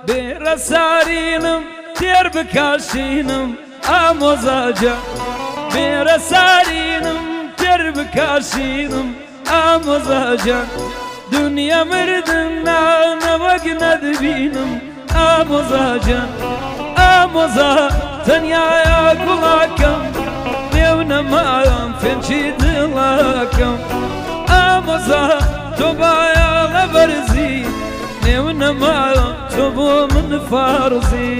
بێرە سارینم تێر بکاشینم ئامۆزاجە بێرە سارینم تێر بکاشینم ئامۆزاجە دنیا مردن ناوەک نەدبینم ئامۆزاجە ئامۆزا تەنیایە گوڵاکەم نێو نەماوەم فێنچی دڵاکەم ئامۆزا تۆ باە لە بەرزی نێو نەماوەم تۆ بۆ من فارزی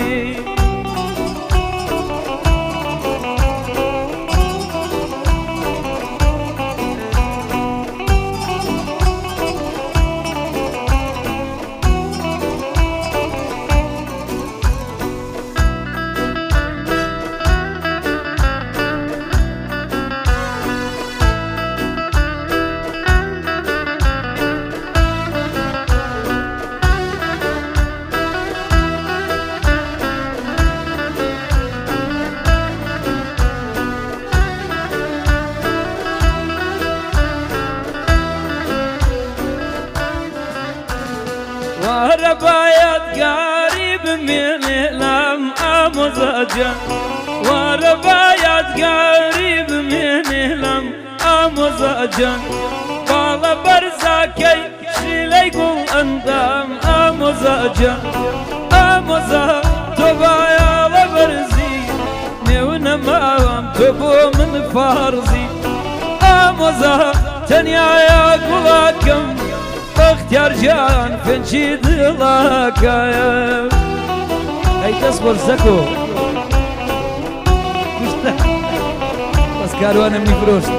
وارە باید گاری بمێنێ لام ئامۆزاجە وارە باید گاری بمێنێ لام ئامۆزاجە باڵە بەرزاکەی شیلەی گوڵ ئەندام ئامۆزاجە ئامۆزا تۆ باە لە بەرزی نێو نەماوەم تۆ بۆ من فارزی ئامۆزا تەنیایە گوڵاکەم بەختیار جان فێنچی دڵاکایە ئەی دەست بەرزەکۆ کوشتە بەس کاروانم نیفرۆشت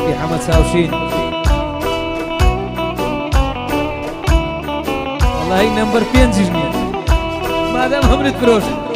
ی حەمەد چاوشین وەڵاهی نەمبەر 5 نییە مادام هەمرت فرۆشت